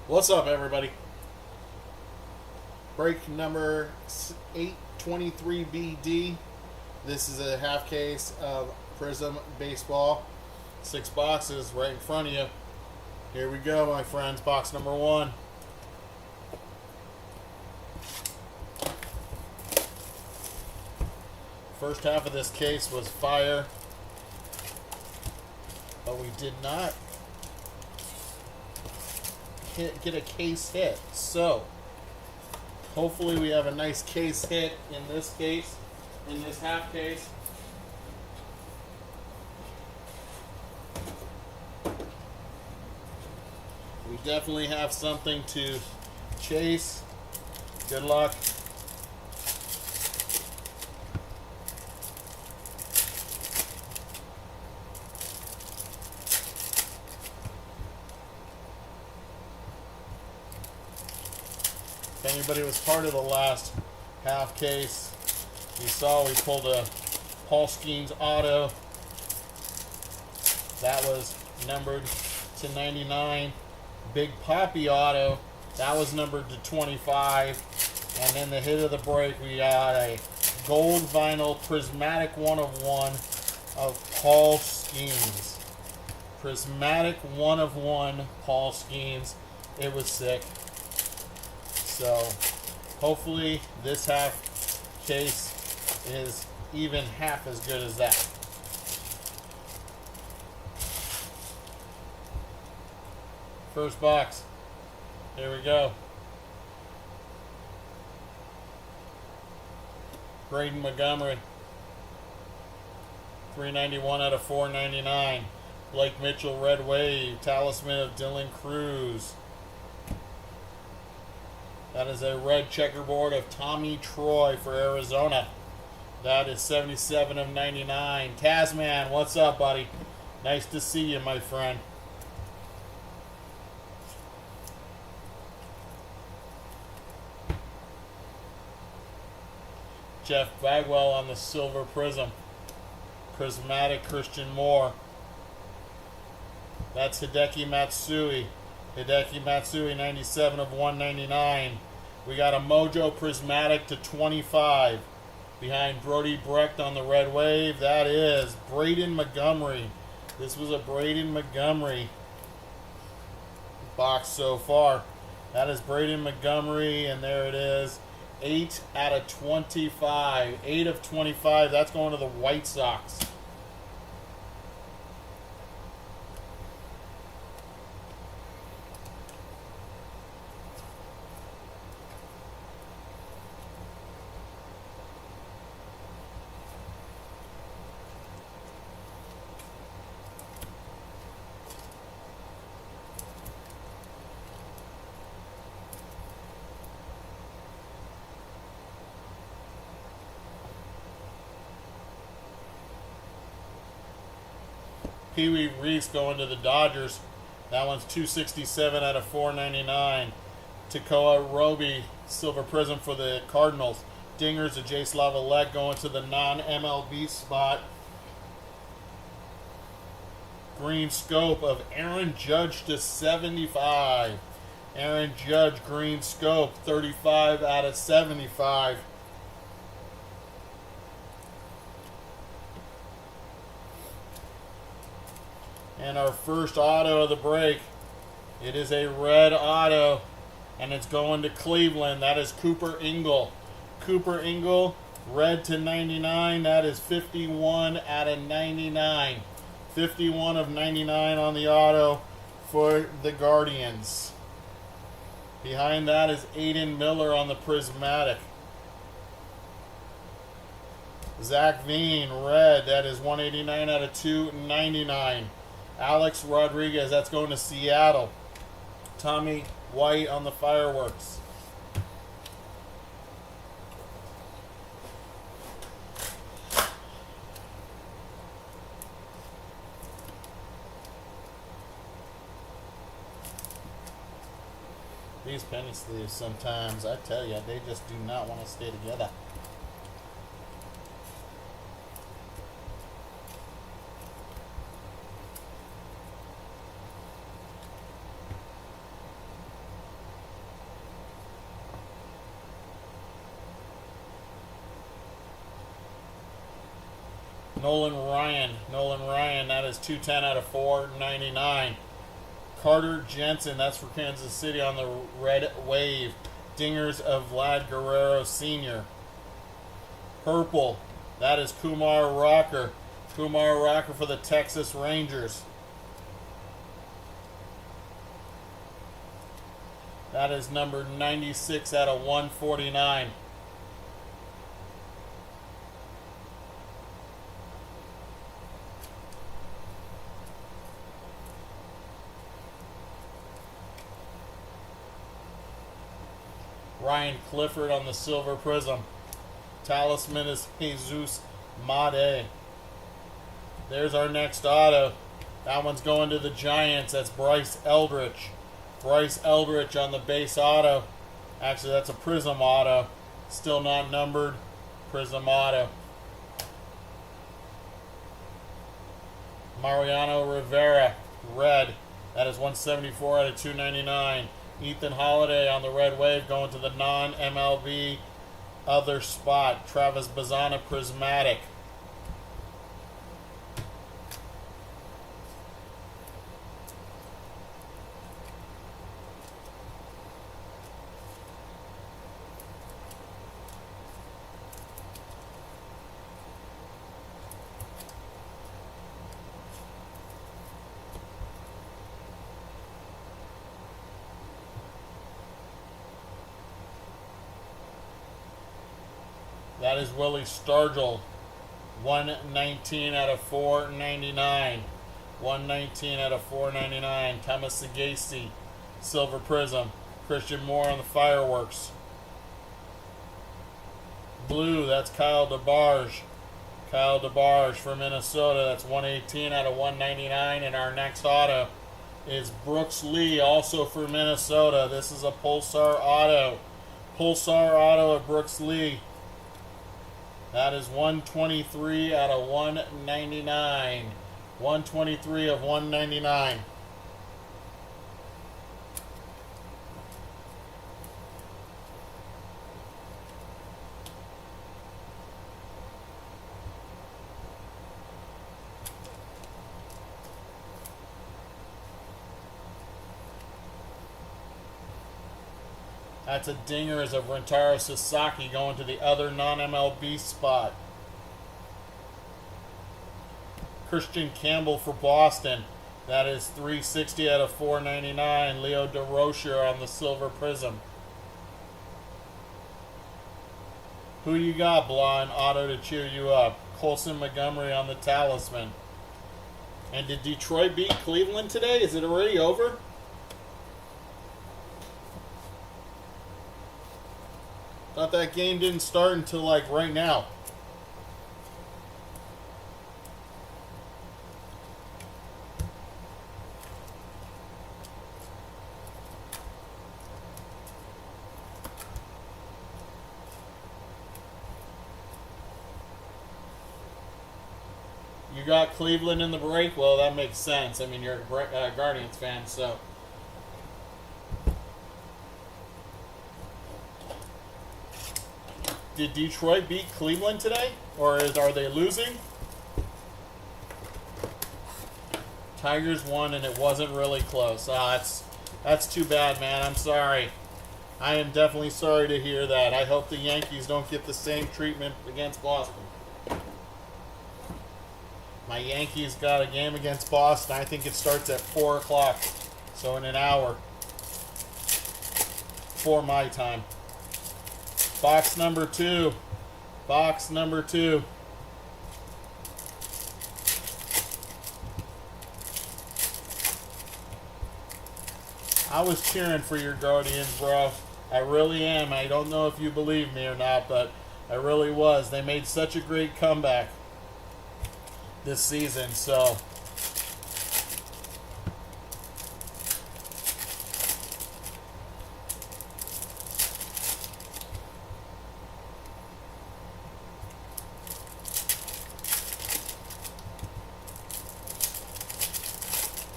What's up, everybody? Break number 823BD. This is a half case of Prizm Baseball. 6 boxes right in front of you. Here we go, my friends. Box number 1. First half of this case was fire, but we did not get a case hit. So, hopefully we have a nice case hit in this case, in this half case. We definitely have something to chase. Good luck. If anybody was part of the last half case, you saw we pulled a Paul Skeens auto. That was numbered to 99. Big Poppy auto, that was numbered to 25. And then the hit of the break, we got a gold vinyl prismatic 1 of 1 of Paul Skeens. Prismatic 1 of 1 Paul Skeens. It was sick. So hopefully this half case is even half as good as that. First box. Here we go. Braden Montgomery. 391 out of 499. Blake Mitchell, Red Wave. Talisman of Dylan Cruz. That is a red checkerboard of Tommy Troy for Arizona. That is 77 of 99. Tasman, what's up, buddy? Nice to see you, my friend. Jeff Bagwell on the silver prism. Prismatic Christian Moore. That's Hideki Matsui. Hideki Matsui, 97 of 199. We got a Mojo Prismatic to 25. Behind Brody Brecht on the red wave, that is Braden Montgomery. This was a Braden Montgomery box so far. That is Braden Montgomery, and there it is. 8 out of 25. 8 of 25. That's going to the White Sox. Pee Wee Reese going to the Dodgers. That one's 267 out of 499. Tekoa Roby, silver prism for the Cardinals. Dingers of Jace Lavalette going to the non-MLB spot. Green scope of Aaron Judge to 75. Aaron Judge green scope, 35 out of 75. And our first auto of the break, it is a red auto, and it's going to Cleveland. That is Cooper Ingle. Cooper Ingle, red to 99. That is 51 out of 99. 51 of 99 on the auto for the Guardians. Behind that is Aiden Miller on the prismatic. Zach Veen, red. That is 189 out of 299. Alex Rodriguez, that's going to Seattle. Tommy White on the fireworks. These penny sleeves sometimes, I tell you, they just do not want to stay together. Nolan Ryan, that is 210 out of 499. Carter Jensen, that's for Kansas City on the red wave. Dingers of Vlad Guerrero Sr. Purple, that is Kumar Rocker. Kumar Rocker for the Texas Rangers. That is number 96 out of 149. Ryan Clifford on the silver prism. Talisman is Jesus Made. There's our next auto. That one's going to the Giants. That's Bryce Eldridge. Bryce Eldridge on the base auto. Actually, that's a Prism auto. Still not numbered. Prism auto. Mariano Rivera, red. That is 174 out of 299. Ethan Holiday on the red wave going to the non-MLB other spot. Travis Bazzana, prismatic. That is Willie Stargell, 119 out of 499. 119 out of 499. Thomas Sagasi, silver prism. Christian Moore on the fireworks. Blue, that's Kyle DeBarge. Kyle DeBarge for Minnesota. That's 118 out of 199. And our next auto is Brooks Lee, also for Minnesota. This is a Pulsar auto. Pulsar auto of Brooks Lee. That is 123 out of 199. 123 of 199. That's a dingers of Rentaro Sasaki going to the other non-MLB spot. Christian Campbell for Boston. That is 360 out of 499. Leo DeRocher on the silver prism. Who you got, Blonde? Auto to cheer you up. Colson Montgomery on the talisman. And did Detroit beat Cleveland today? Is it already over? Thought that game didn't start until like right now. You got Cleveland in the break? Well, that makes sense. I mean, you're a Guardians fan, so. Did Detroit beat Cleveland today? Or are they losing? Tigers won and it wasn't really close. That's too bad, man. I'm sorry. I am definitely sorry to hear that. I hope the Yankees don't get the same treatment against Boston. My Yankees got a game against Boston. I think it starts at 4 o'clock. So in an hour. For my time. Box number 2. Box number 2. I was cheering for your Guardians, bro. I really am. I don't know if you believe me or not, but I really was. They made such a great comeback this season, so.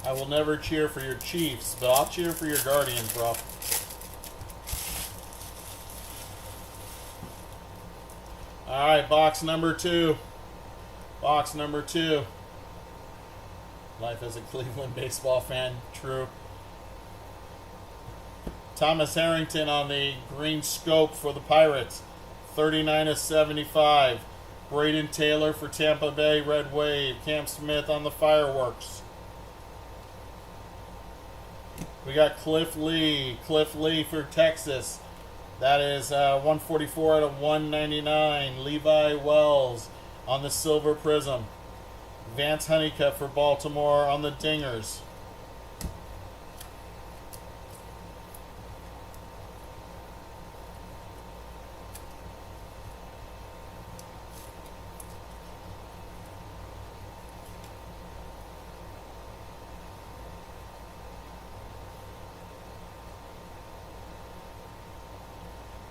I will never cheer for your Chiefs, but I'll cheer for your Guardians, bro. Alright, box number 2. Box number 2. Life as a Cleveland baseball fan, true. Thomas Harrington on the green scope for the Pirates, 39/75. Braden Taylor for Tampa Bay, red wave. Cam Smith on the fireworks. We got Cliff Lee for Texas. That is 144/199. Levi Wells on the silver prism. Vance Honeycutt for Baltimore on the dingers.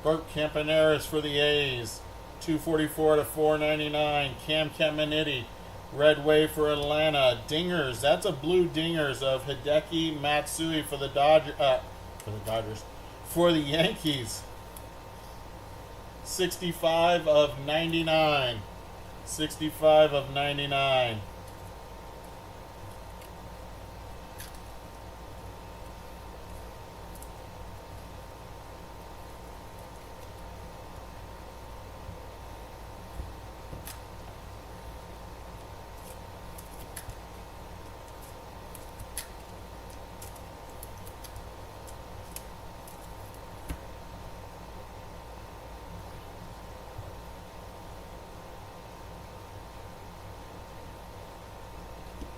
Bert Campaneris for the A's, 244/499. Cam Caminiti, red wave for Atlanta. Dingers, that's a blue dingers of Hideki Matsui for the Dodgers. For the Yankees, 65/99. 65/99.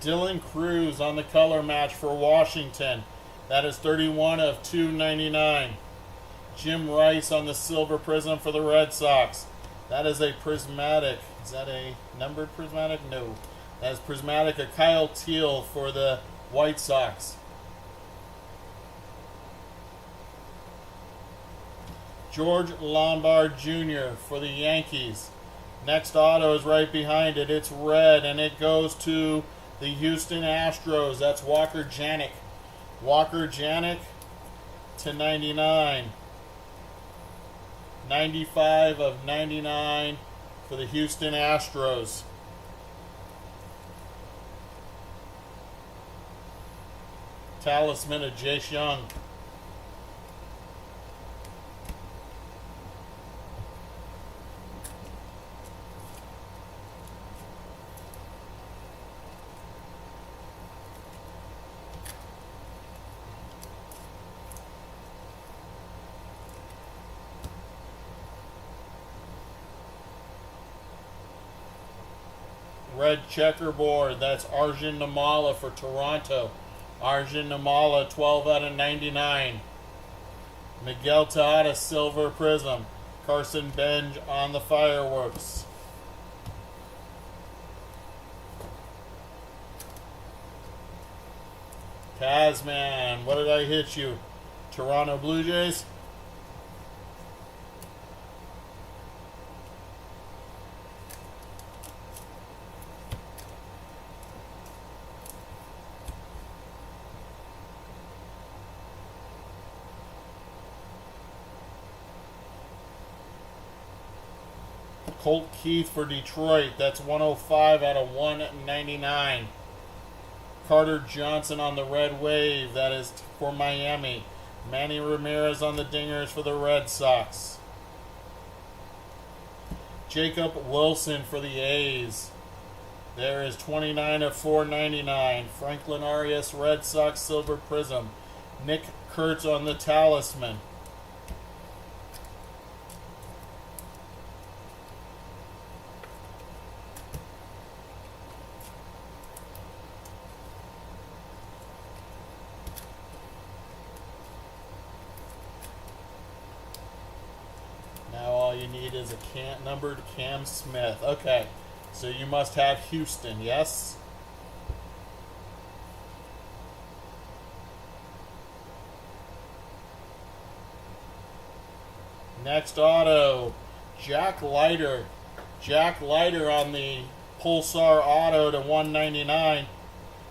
Dylan Cruz on the color match for Washington. That is 31/299. Jim Rice on the silver prism for the Red Sox. That is a prismatic. Is that a numbered prismatic? No. That is prismatic. A Kyle Teal for the White Sox. George Lombard Jr. for the Yankees. Next auto is right behind it. It's red, and it goes to the Houston Astros. That's Walker Janik. Walker Janik /99. 95/99 for the Houston Astros. Talisman of Jace Young. Red checkerboard, that's Arjun Namala for Toronto. Arjun Namala, 12/99. Miguel Tejada, silver prism. Carson Benj on the fireworks. Tasman, what did I hit you? Toronto Blue Jays? Colt Keith for Detroit. That's 105/199. Carter Johnson on the red wave. That is for Miami. Manny Ramirez on the dingers for the Red Sox. Jacob Wilson for the A's. There is 29/499. Franklin Arias, Red Sox silver prism. Nick Kurtz on the talisman. All you need is a numbered Cam Smith. Okay, so you must have Houston, yes? Next auto, Jack Leiter. Jack Leiter on the Pulsar auto /199.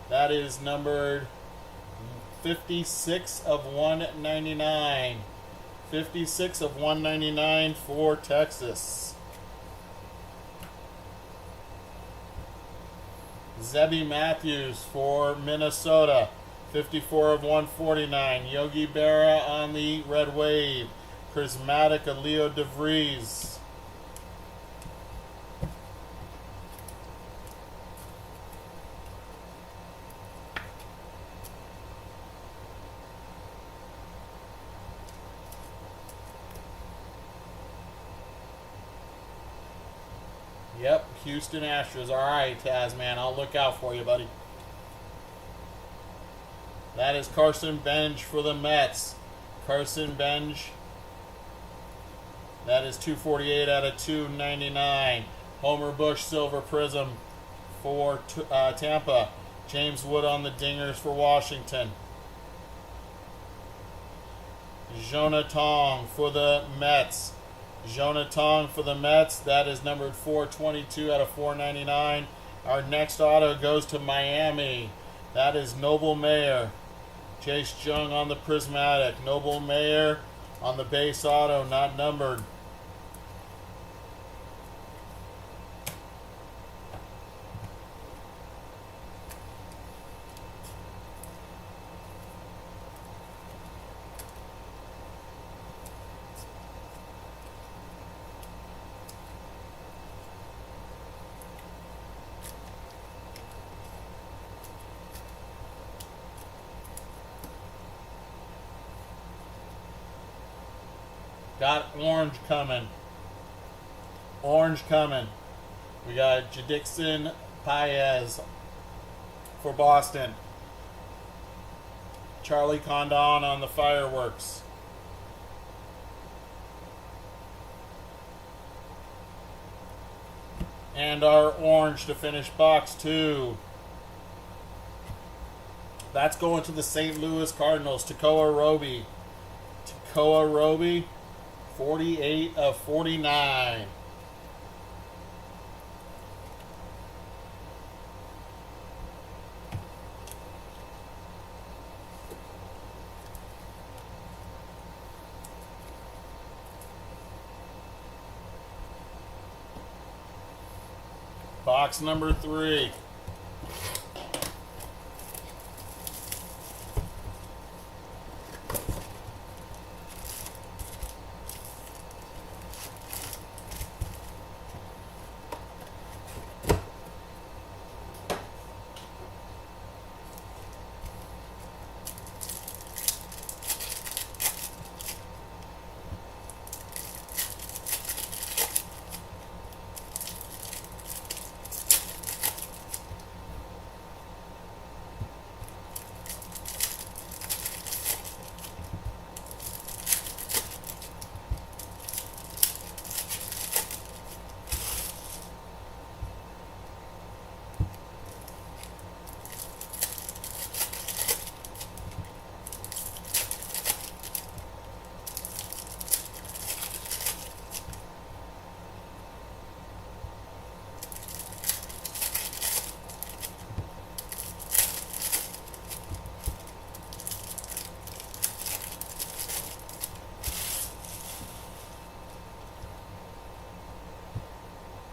That is numbered 56/199. 56/199 for Texas. Zebby Matthews for Minnesota, 54 of 149. Yogi Berra on the red wave. Prismatic of Leo DeVries. Yep, Houston Astros. All right, Tasman, I'll look out for you, buddy. That is Carson Bench for the Mets. Carson Bench. That is 248 out of 299. Homer Bush Silver Prism for Tampa. James Wood on the dingers for Washington. Jonah Tong for the Mets. Jonah Tong for the Mets. That is numbered 422 out of 499. Our next auto goes to Miami. That is Noble Mayer. Chase Jung on the prismatic. Noble Mayer on the base auto, not numbered. Got orange coming. Orange coming. We got Jadixon Paez for Boston. Charlie Condon on the fireworks. And our orange to finish box 2. That's going to the St. Louis Cardinals. Tekoa Roby. Tekoa Roby. 48 of 49. Box number 3.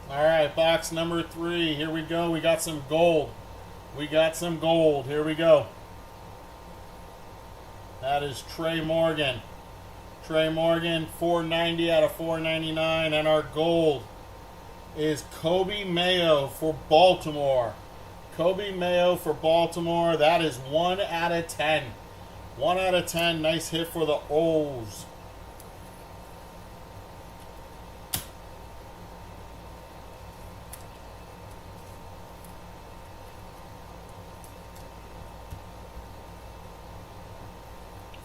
All right, box number 3. Here we go. We got some gold. We got some gold. Here we go. That is Trey Morgan. Trey Morgan, 490 out of 499. And our gold is Kobe Mayo for Baltimore. Kobe Mayo for Baltimore. That is 1 out of 10. 1 out of 10. Nice hit for the O's.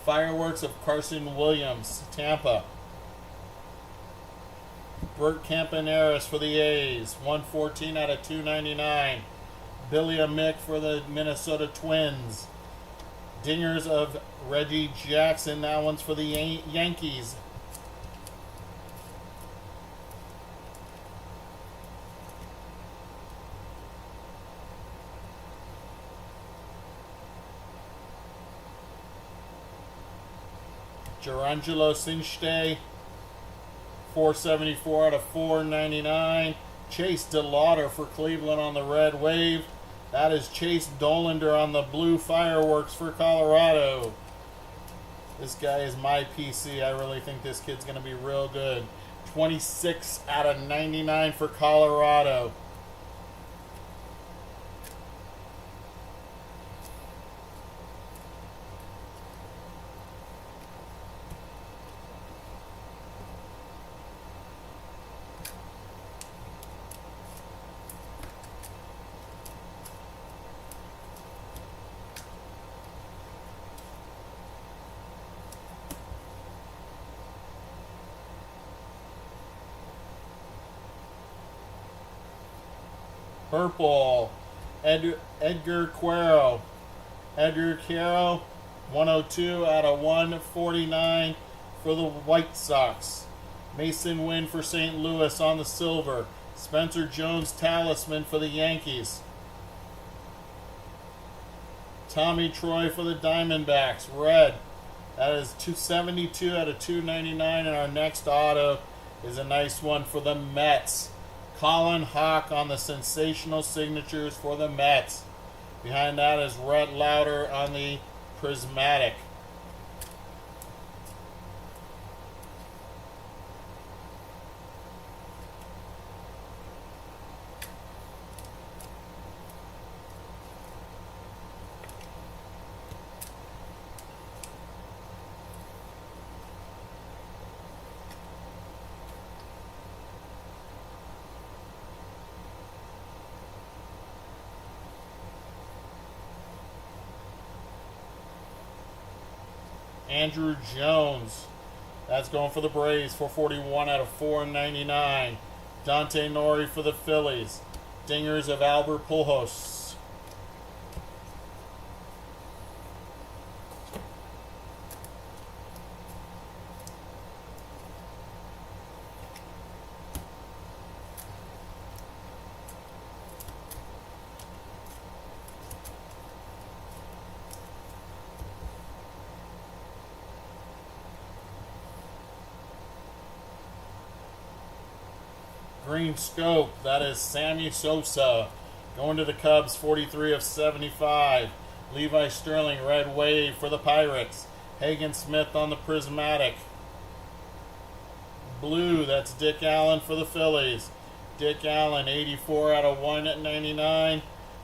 Fireworks of Carson Williams, Tampa. Bert Campaneris for the A's, 114 out of 299. Billy Amick for the Minnesota Twins. Dingers of Reggie Jackson, that one's for the Yankees. Gerangelo Cinchte, 474 out of 499. Chase DeLauder for Cleveland on the red wave. That is Chase Dolander on the blue fireworks for Colorado. This guy is my PC. I really think this kid's going to be real good. 26 out of 99 for Colorado. Purple, Edgar Quero. Edgar Quero, 102 out of 149 for the White Sox. Mason Wynn for St. Louis on the silver. Spencer Jones Talisman for the Yankees. Tommy Troy for the Diamondbacks, red. That is 272 out of 299, and our next auto is a nice one for the Mets. Colin Hawk on the sensational signatures for the Mets. Behind that is Rhett Lauder on the prismatic. Andrew Jones. That's going for the Braves, 441 out of 499. Dante Nori for the Phillies. Dingers of Albert Pujols. Green scope, that is Sammy Sosa. Going to the Cubs, 43 of 75. Levi Sterling, red wave for the Pirates. Hagen Smith on the prismatic. Blue, that's Dick Allen for the Phillies. Dick Allen, 84 out of 199.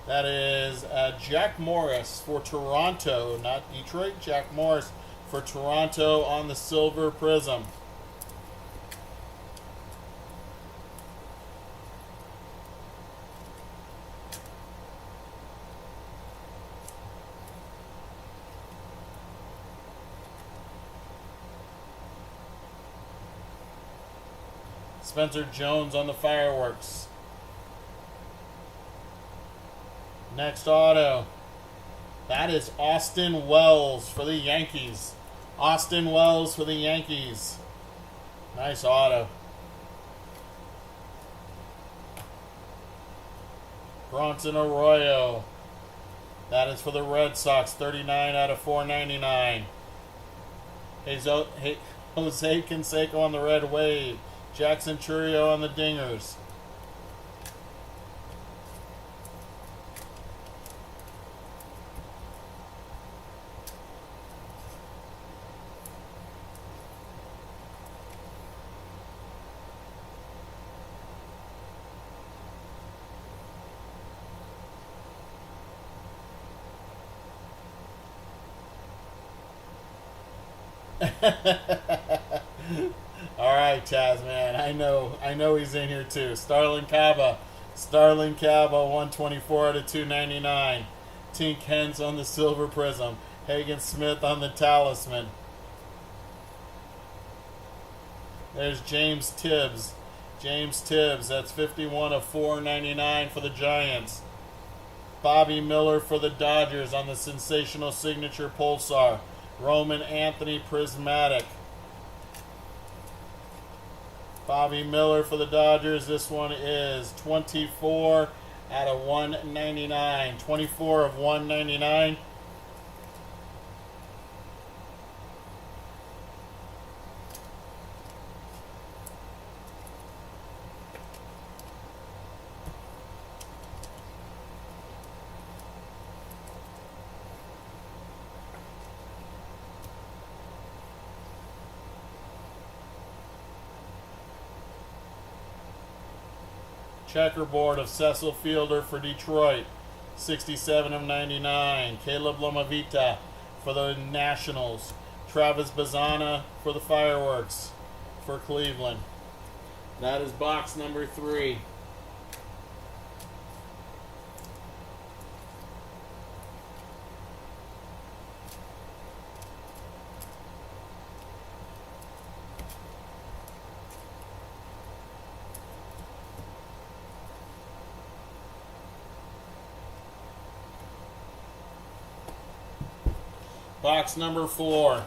That is Jack Morris for Toronto, not Detroit. Jack Morris for Toronto on the silver prism. Spencer Jones on the fireworks. Next auto. That is Austin Wells for the Yankees. Austin Wells for the Yankees. Nice auto. Bronson Arroyo. That is for the Red Sox. 39 out of 499. Jose Canseco on the red wave. Jackson Chourio on the dingers. All right, Tasman. I know he's in here too. Starlin Caba, 124 out of 299. Tink Hens on the silver prism. Hagen Smith on the talisman. There's James Tibbs. That's 51 of 499 for the Giants. Bobby Miller for the Dodgers on the sensational signature Pulsar. Roman Anthony prismatic. Bobby Miller for the Dodgers. This one is 24 out of 199. 24 of 199. Checkerboard of Cecil Fielder for Detroit, 67 of 99. Caleb Lomavita for the Nationals. Travis Bazzana for the Fireworks for Cleveland. That is box number 3. Box number 4.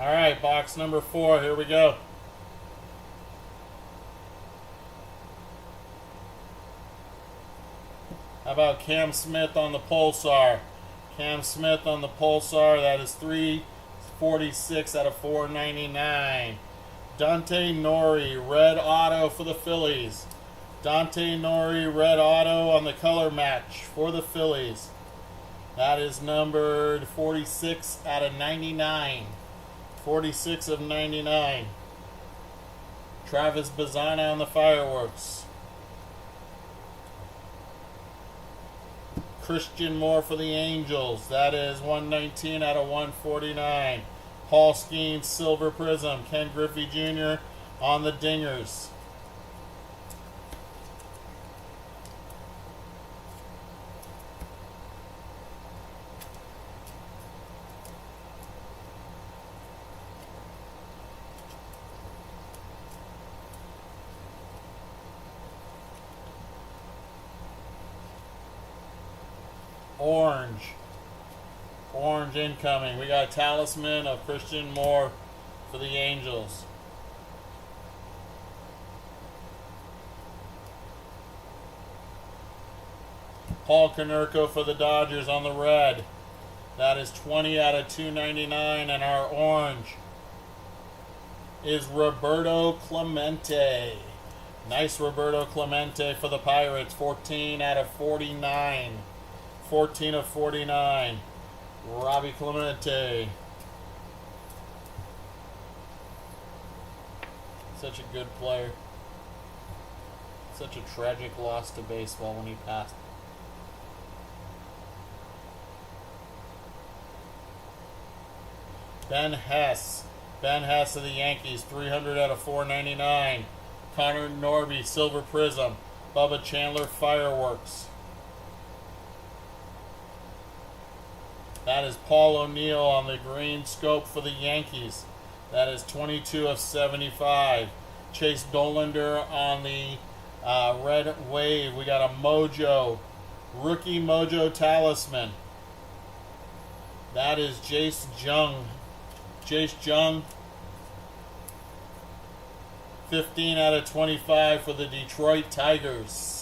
All right, box number 4. Here we go. How about Cam Smith on the Pulsar? Cam Smith on the Pulsar. That is 346 out of 499. Dante Nori, red auto for the Phillies. Dante Nori, red auto on the color match for the Phillies. That is numbered 46 out of 99. 46 of 99. Travis Bazzana on the Fireworks. Christian Moore for the Angels. That is 119 out of 149. Paul Skeens, Silver Prism. Ken Griffey Jr. on the Dingers. Orange incoming. We got a Talisman of Christian Moore for the Angels. Paul Konerko for the Dodgers on the red. That is 20 out of 299. And our orange is Roberto Clemente. Nice Roberto Clemente for the Pirates. 14 out of 49. 14 of 49. Robbie Clemente. Such a good player. Such a tragic loss to baseball when he passed. Ben Hess. Ben Hess of the Yankees. 300 out of 499. Connor Norby, Silver Prism. Bubba Chandler, Fireworks. That is Paul O'Neill on the green scope for the Yankees. That is 22 of 75. Chase Dolander on the red wave. We got a Mojo. Rookie Mojo Talisman. That is Jace Jung. Jace Jung. 15 out of 25 for the Detroit Tigers.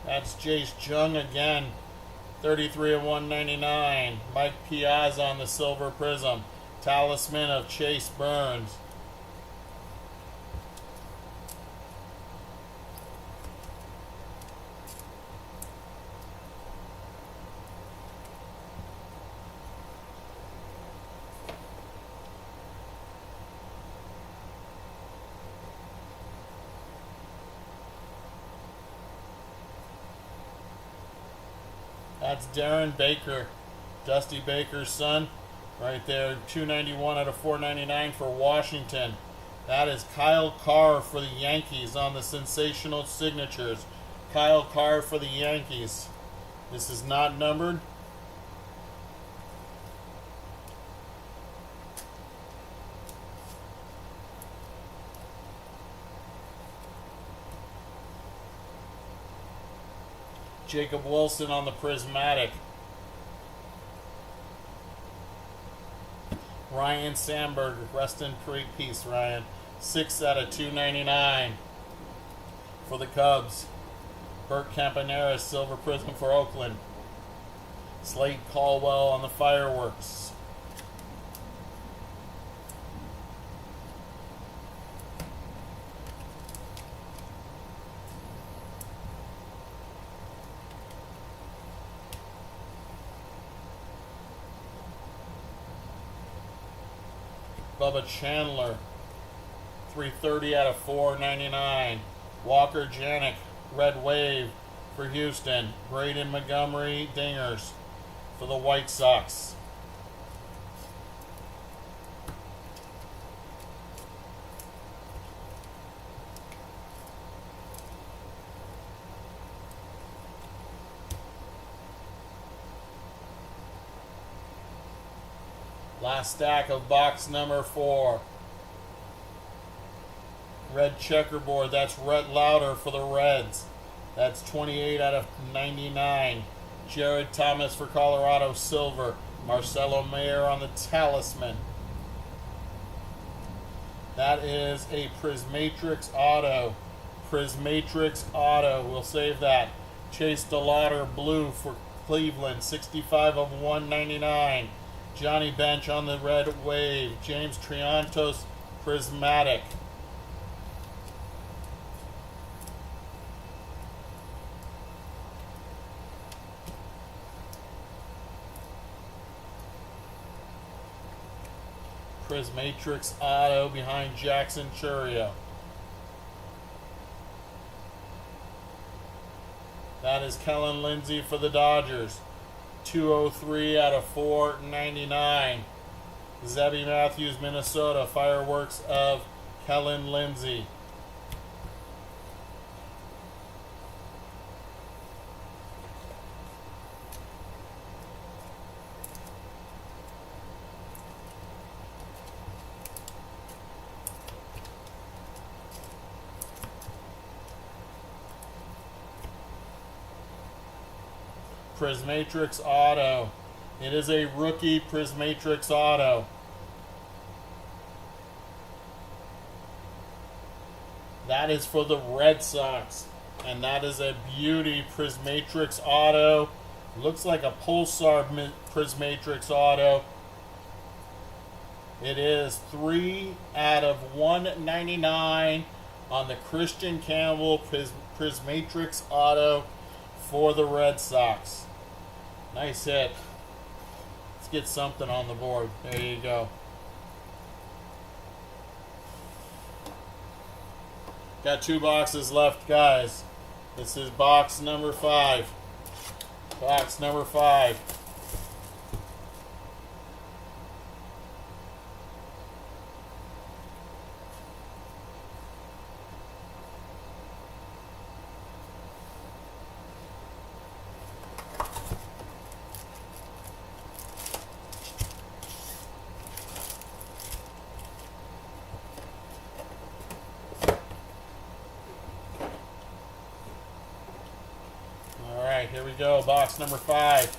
That's Jace Jung again. 33 of 199. Mike Piazza on the silver prism. Talisman of Chase Burns. That's Darren Baker, Dusty Baker's son, right there. 291 out of 499 for Washington. That is Kyle Carr for the Yankees on the sensational signatures. Kyle Carr for the Yankees. This is not numbered. Jacob Wilson on the prismatic. Ryan Sandberg, rest in peace, Ryan. 6 out of 299 for the Cubs. Bert Campaneris, silver prism for Oakland. Slade Caldwell on the fireworks. Bubba Chandler, 330 out of 499. Walker Janik, red wave for Houston. Braden Montgomery, dingers for the White Sox. Last stack of box number 4. Red checkerboard. That's Rhett Lauder for the Reds. That's 28 out of 99. Jared Thomas for Colorado, silver. Marcelo Mayer on the talisman. That is a Prismatrix auto. Prismatrix auto. We'll save that. Chase DeLauder, blue for Cleveland. 65 of 199. Johnny Bench on the red wave. James Triantos, prismatic. Prismatrix auto behind Jackson Churio. That is Kellen Lindsey for the Dodgers. 203 out of 499. Zebby Matthews, Minnesota. Fireworks of Kellen Lindsey. Prismatrix auto. It is a rookie Prismatrix auto. That is for the Red Sox. And that is a beauty Prismatrix auto. Looks like a Pulsar Prismatrix auto. It is 3 out of 199 on the Christian Campbell Prismatrix auto for the Red Sox. Nice hit. Let's get something on the board. There you go. Got 2 boxes left, guys. This is box number 5. Box number 5. Here we go, box number 5.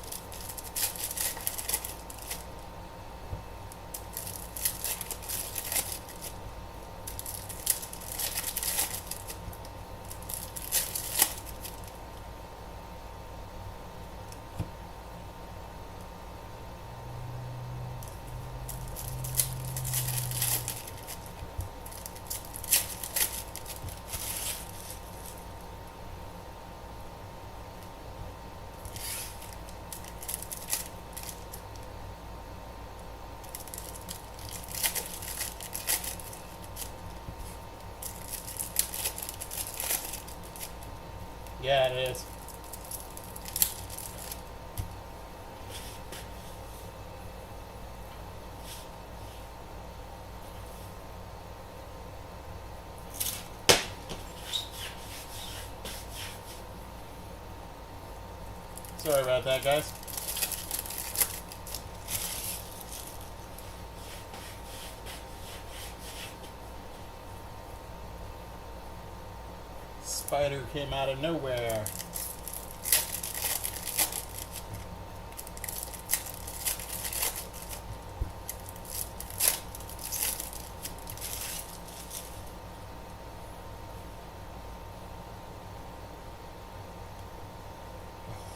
Yeah, it is. Sorry about that, guys. Spider came out of nowhere.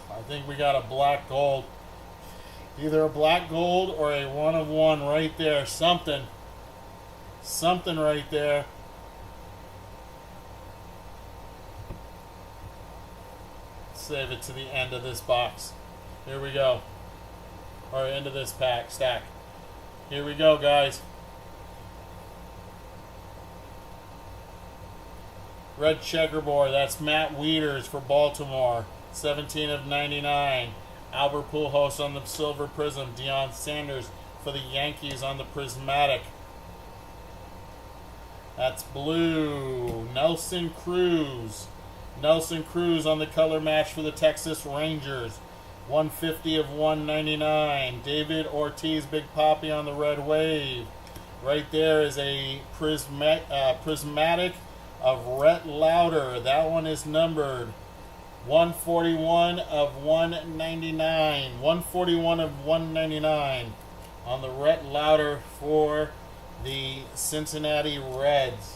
I think we got a black gold. Either a black gold or a 1 of 1 right there. Something right there. Save it to the end of this box. Here we go. Or end of this stack. Here we go, guys. Red checkerboard. That's Matt Wieters for Baltimore. 17 of 99. Albert Pujols on the silver prism. Deion Sanders for the Yankees on the prismatic. That's blue. Nelson Cruz. Nelson Cruz on the color match for the Texas Rangers. 150 of 199. David Ortiz, Big Papi on the red wave. Right there is a prismatic of Rhett Lauder. That one is numbered 141 of 199. 141 of 199 on the Rhett Lauder for the Cincinnati Reds.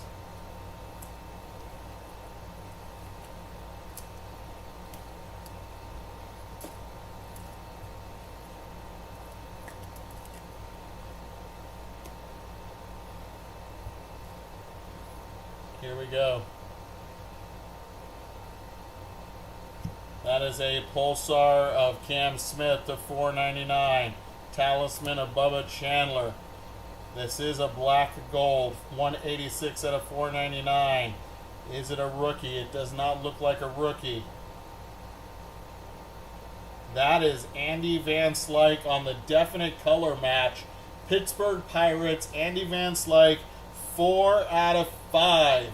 Here we go. That is a Pulsar of Cam Smith to 499. Talisman of Bubba Chandler. This is a black gold. 186 out of 499. Is it a rookie? It does not look like a rookie. That is Andy Van Slyke on the definite color match. Pittsburgh Pirates, Andy Van Slyke, 4 out of 5.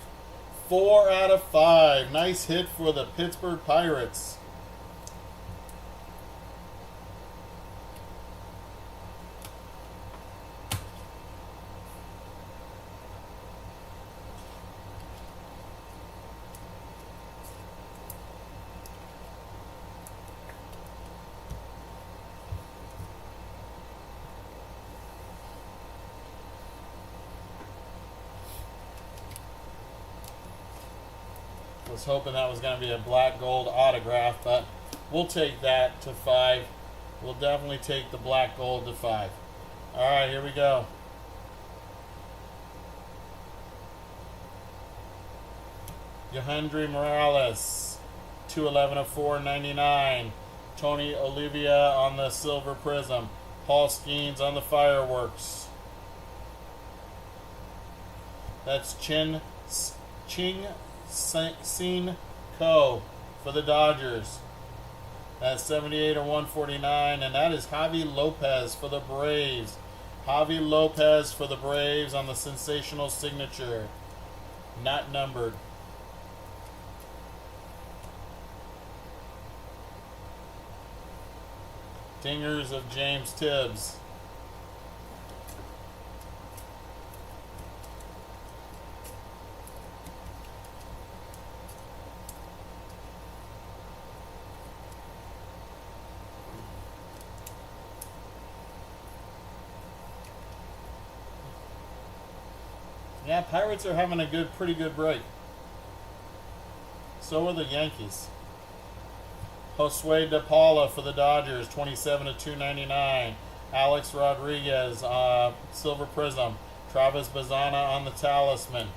4 out of 5. Nice hit for the Pittsburgh Pirates. Was hoping that was going to be a black gold autograph, but we'll take that to 5. We'll definitely take the black gold to 5. All right, here we go. Yohandry Morales, 211 of 499. Tony Olivia on the silver prism. Paul Skeens on the fireworks. That's Ching Sin Ko for the Dodgers. That's 78 or 149, and that is Javi Lopez for the Braves. Javi Lopez for the Braves on the sensational signature. Not numbered. Dingers of James Tibbs. Yeah, Pirates are having a pretty good break. So are the Yankees. Josue De Paula for the Dodgers, 27 to 299. Alex Rodriguez, silver prism. Travis Bazana on the talisman.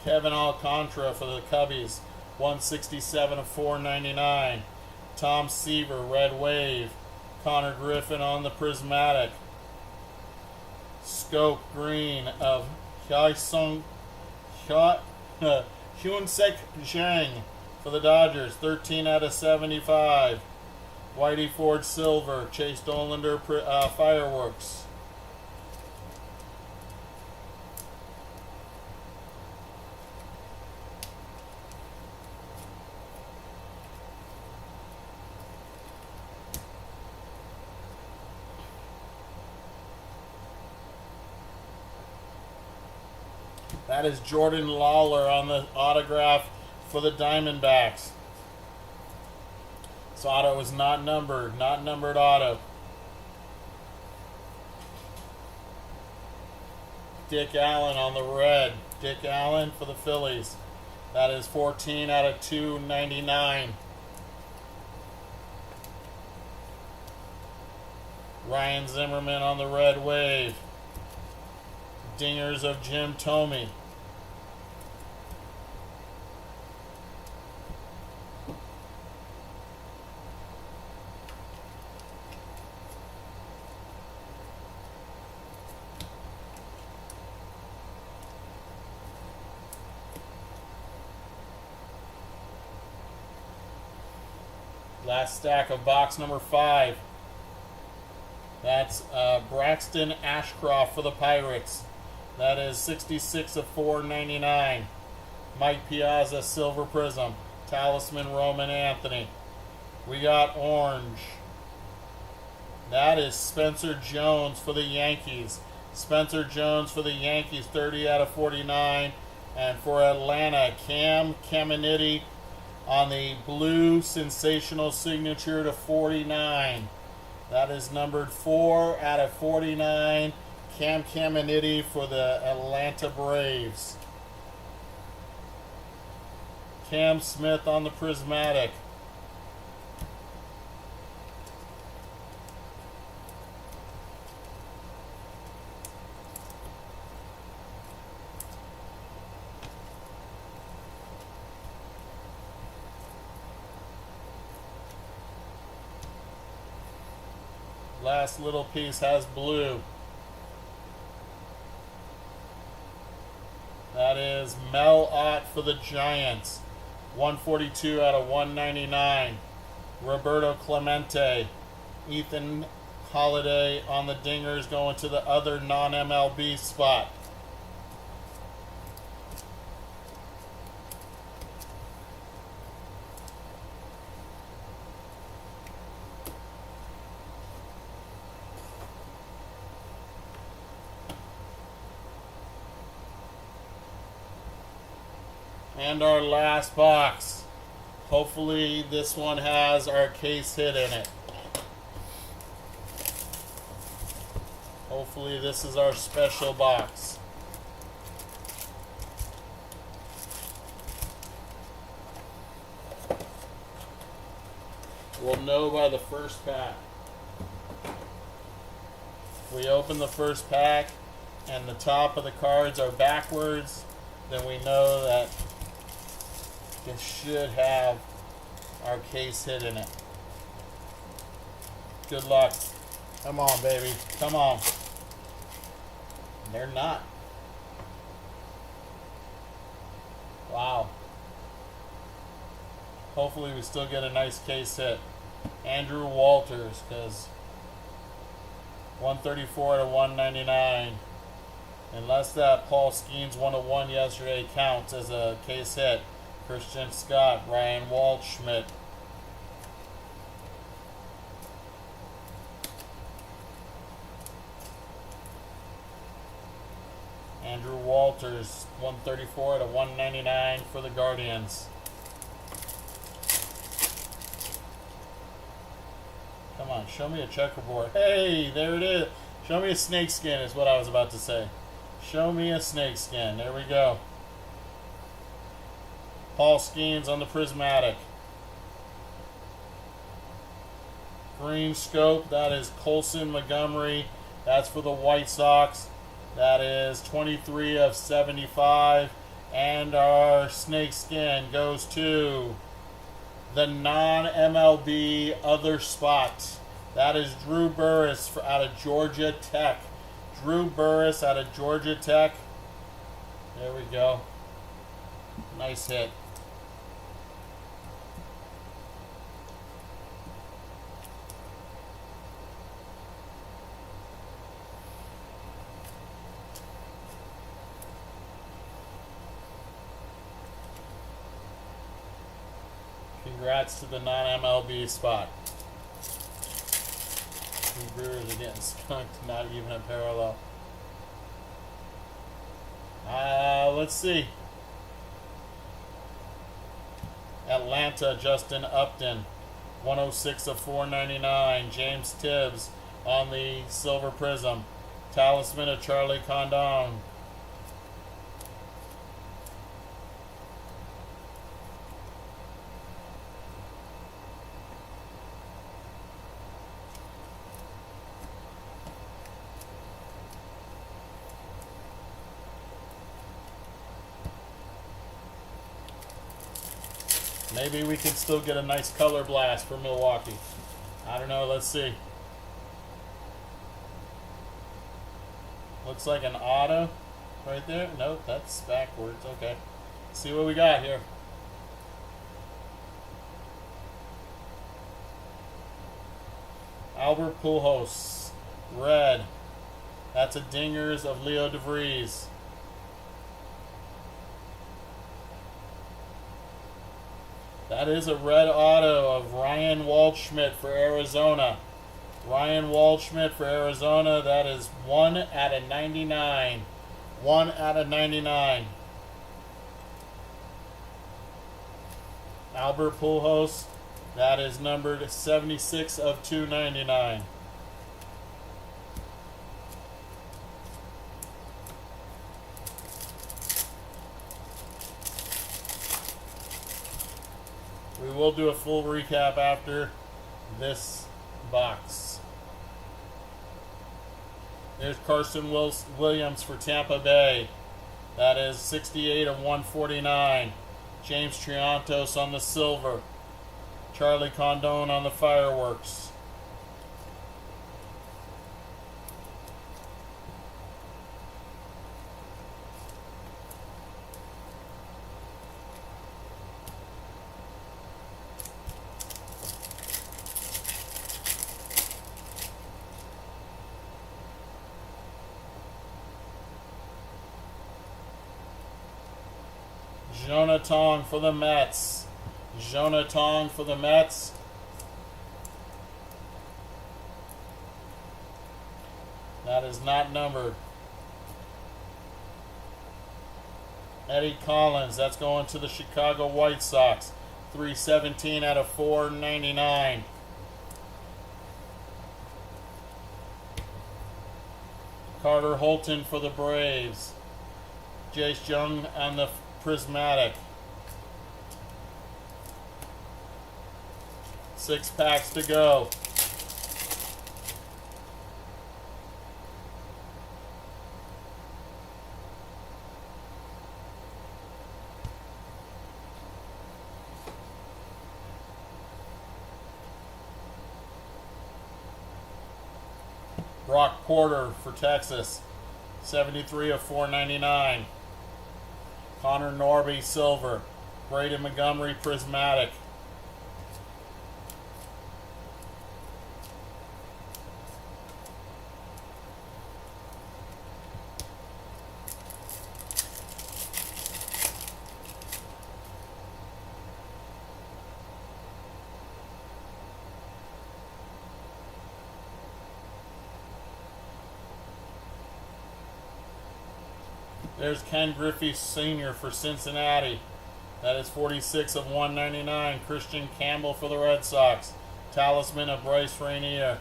Kevin Alcantara for the Cubbies, 167 of 499. Tom Seaver, Red Wave. Connor Griffin on the Prismatic. Scope Green of Hyunsek Zhang for the Dodgers, 13 out of 75. Whitey Ford Silver, Chase Dolander Fireworks. That is Jordan Lawler on the autograph for the Diamondbacks. This auto is not numbered auto. Dick Allen on the red. Dick Allen for the Phillies. That is 14 out of 299. Ryan Zimmerman on the Red Wave. Dingers of Jim Thome. Last stack of box number 5. That's Braxton Ashcroft for the Pirates. That is 66 of 499. Mike Piazza, Silver Prism. Talisman, Roman Anthony. We got orange. That is Spencer Jones for the Yankees. Spencer Jones for the Yankees, 30 out of 49. And for Atlanta, Cam Caminiti on the blue sensational signature to 49. That is numbered 4 out of 49. Cam Caminiti for the Atlanta Braves. Cam Smith on the Prismatic. Last little piece has blue. That is Mel Ott for the Giants. 142 out of 199. Roberto Clemente. Ethan Holiday on the dingers going to the other non-MLB spot. And our last box. Hopefully this one has our case hit in it. Hopefully this is our special box. We'll know by the first pack. If we open the first pack and the top of the cards are backwards, then we know that it should have our case hit in it. Good luck. Come on, baby. Come on. They're not. Wow. Hopefully we still get a nice case hit. Andrew Walters, because 134 out of 199. Unless that Paul Skeens 101 yesterday counts as a case hit. Christian Scott, Ryan Waldschmidt. Andrew Walters, 134 out of 199 for the Guardians. Come on, show me a checkerboard. Hey, there it is. Show me a snakeskin is what I was about to say. Show me a snakeskin. There we go. Paul Skeens on the Prismatic. Green scope, that is Colson Montgomery. That's for the White Sox. That is 23 of 75. And our snake skin goes to the non-MLB other spot. That is Drew Burris out of Georgia Tech. Drew Burris out of Georgia Tech. There we go. Nice hit. Congrats to the non-MLB spot. The Brewers are getting skunked, not even a parallel. Let's see. Atlanta, Justin Upton, 106 of 499. James Tibbs on the Silver Prism. Talisman of Charlie Condon. Maybe we can still get a nice color blast for Milwaukee. I don't know. Let's see. Looks like an auto right there. Nope, that's backwards. Okay. Let's see what we got here. Albert Pujols, red. That's a dingers of Leo DeVries. That is a red auto of Ryan Waldschmidt for Arizona. Ryan Waldschmidt for Arizona. That is 1 out of 99. 1 out of 99. Albert Pujols. That is numbered 76 of 299. We will do a full recap after this box. There's Carson Williams for Tampa Bay. That is 68 of 149. James Triantos on the silver. Charlie Condon on the fireworks. Jonah Tong for the Mets. Jonah Tong for the Mets. That is not numbered. Eddie Collins, that's going to the Chicago White Sox. 317 out of 499. Carter Holton for the Braves. Jace Jung on the Prismatic. 6 packs to go. Brock Porter for Texas. 73 of 499. Connor Norby, silver. Braden Montgomery, prismatic. There's Ken Griffey Sr. for Cincinnati. That is 46 of 199. Christian Campbell for the Red Sox. Talisman of Bryce Rainier.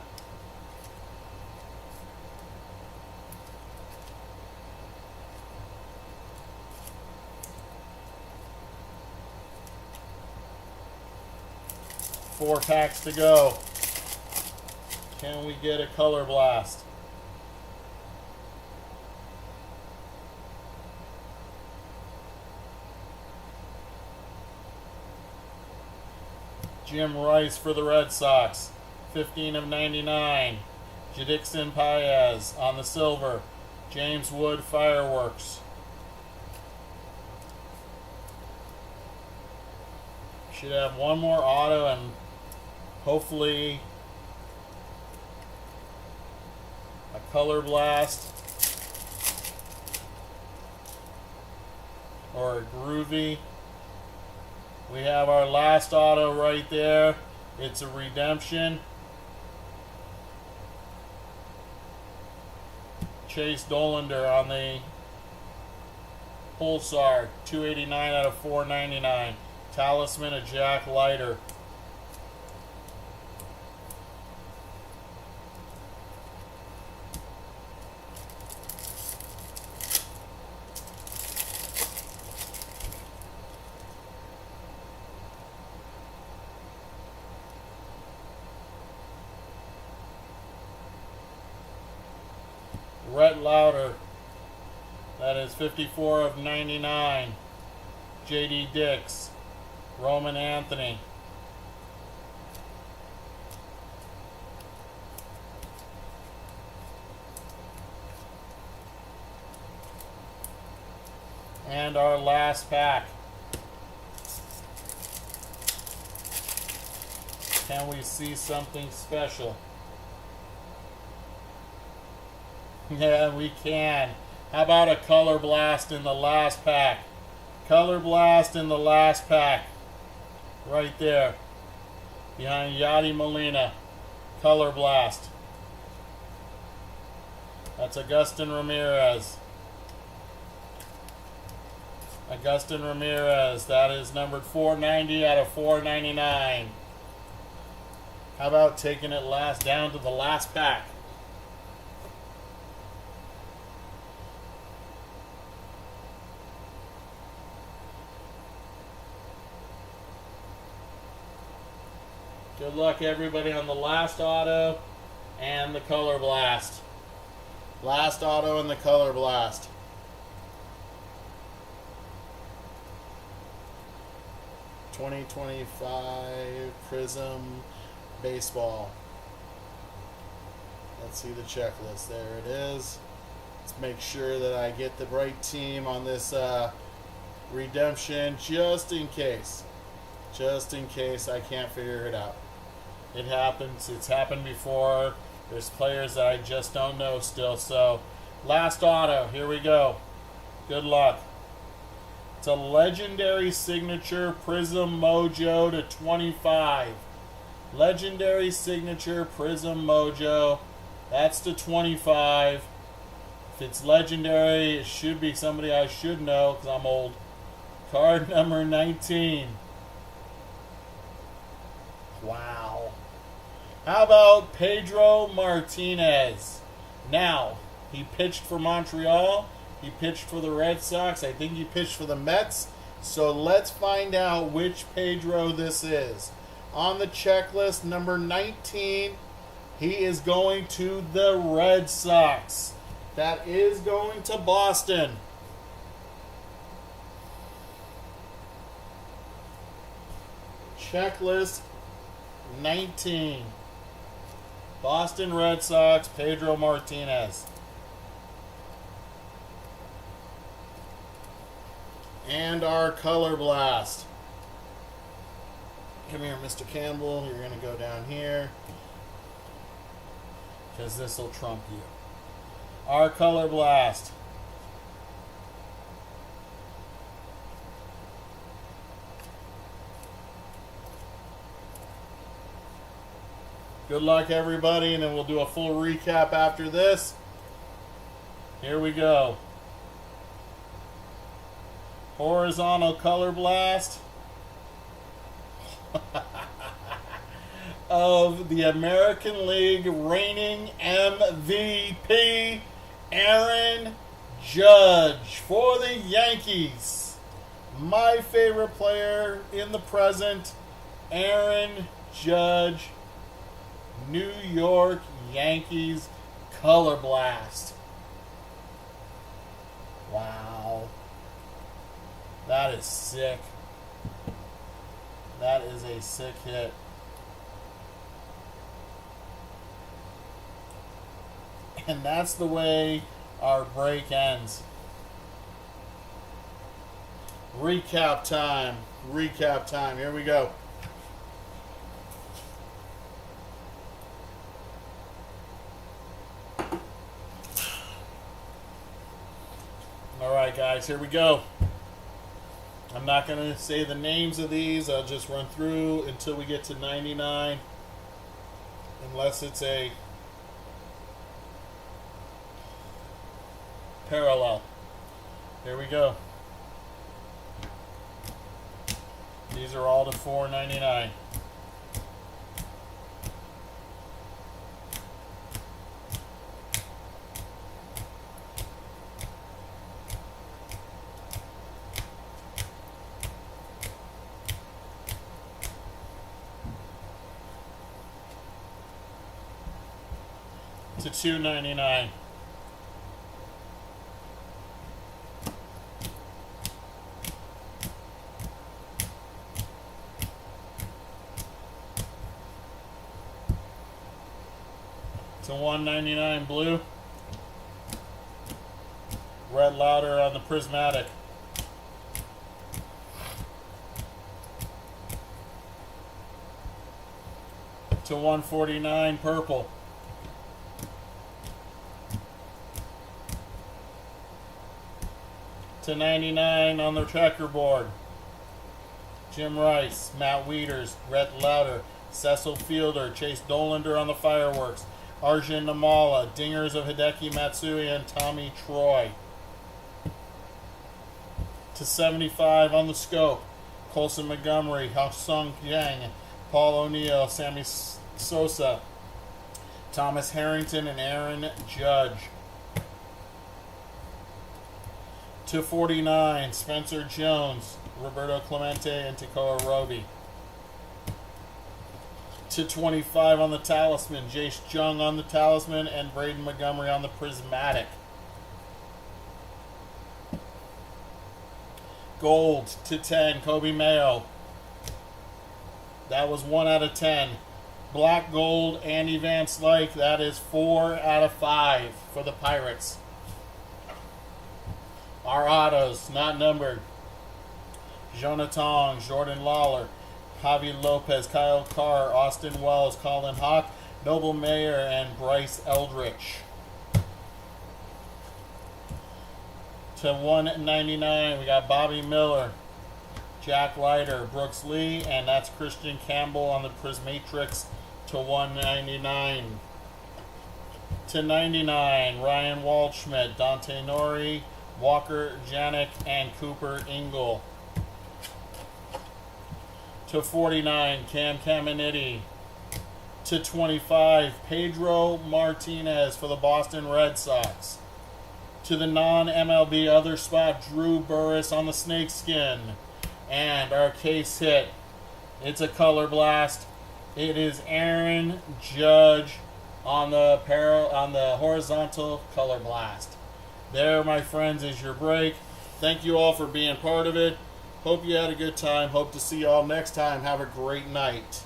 Four packs to go. Can we get a color blast? Jim Rice for the Red Sox, 15 of 99. Jadixon Paez on the silver. James Wood Fireworks. Should have one more auto and hopefully a color blast or a groovy. We have our last auto right there. It's a redemption. Chase Dolander on the Pulsar, 289 out of 499. Talisman of Jack Leiter. Rhett Lauder, that is 54 of 99. J.D. Dix, Roman Anthony. And our last pack. Can we see something special? Yeah, we can. How about a color blast in the last pack? Color blast in the last pack. Right there. Behind Yadi Molina. Color blast. That's Agustin Ramirez. Agustin Ramirez. That is numbered 490 out of 499. How about taking it down to the last pack? Good luck, everybody, on the last auto and the color blast. Last auto and the color blast. $20.25 Prizm baseball. Let's see the checklist. There it is. Let's make sure that I get the right team on this redemption, just in case. Just in case I can't figure it out. It happens. It's happened before. There's players that I just don't know still. So, last auto. Here we go. Good luck. It's a legendary signature Prizm Mojo to 25. Legendary signature Prizm Mojo. That's to 25. If it's legendary, it should be somebody I should know because I'm old. Card number 19. Wow. How about Pedro Martinez? Now, he pitched for Montreal. He pitched for the Red Sox. I think he pitched for the Mets. So let's find out which Pedro this is. On the checklist, number 19, he is going to the Red Sox. That is going to Boston. Checklist 19. Boston Red Sox, Pedro Martinez. And our color blast. Come here, Mr. Campbell. You're going to go down here. Because this will trump you. Our color blast. Good luck, everybody, and then we'll do a full recap after this. Here we go. Horizontal color blast of the American League reigning MVP, Aaron Judge for the Yankees. My favorite player in the present, Aaron Judge. New York Yankees color blast. Wow. That is sick. That is a sick hit. And that's the way our break ends. Recap time. Recap time. Here we go. Alright guys, here we go. I'm not going to say the names of these. I'll just run through until we get to 99. Unless it's a parallel. Here we go. These are all to $4.99. To $2.99. To $1.99 blue. Red louder on the prismatic. To $1.49 purple. To $99 on the checkerboard. Jim Rice, Matt Wieters, Rhett Lauder, Cecil Fielder, Chase Dolander on the fireworks, Arjun Namala, dingers of Hideki Matsui and Tommy Troy. To 75 on the scope, Colson Montgomery, Ha-Sung Yang, Paul O'Neill, Sammy Sosa, Thomas Harrington, and Aaron Judge. To 49, Spencer Jones, Roberto Clemente, and Tekoa Roby. To 25 on the Talisman, Jace Jung on the Talisman, and Braden Montgomery on the Prismatic. Gold to 10, Kobe Mayo. That was 1 out of 10. Black Gold, Andy Van Slyke. That is 4 out of 5 for the Pirates. Our autos, not numbered. Jonathan, Jordan Lawler, Javi Lopez, Kyle Carr, Austin Wells, Colin Hawk, Noble Mayer, and Bryce Eldridge. To $1.99, we got Bobby Miller, Jack Leiter, Brooks Lee, and that's Christian Campbell on the Prismatrix to $1.99. To $99, Ryan Waldschmidt, Dante Nori, Walker Janik, and Cooper Ingle. To $49, Cam Caminiti. To $25, Pedro Martinez for the Boston Red Sox. To the non-MLB other spot, Drew Burris on the snakeskin. And our case hit. It's a color blast. It is Aaron Judge on the horizontal color blast. There, my friends, is your break. Thank you all for being part of it. Hope you had a good time. Hope to see you all next time. Have a great night.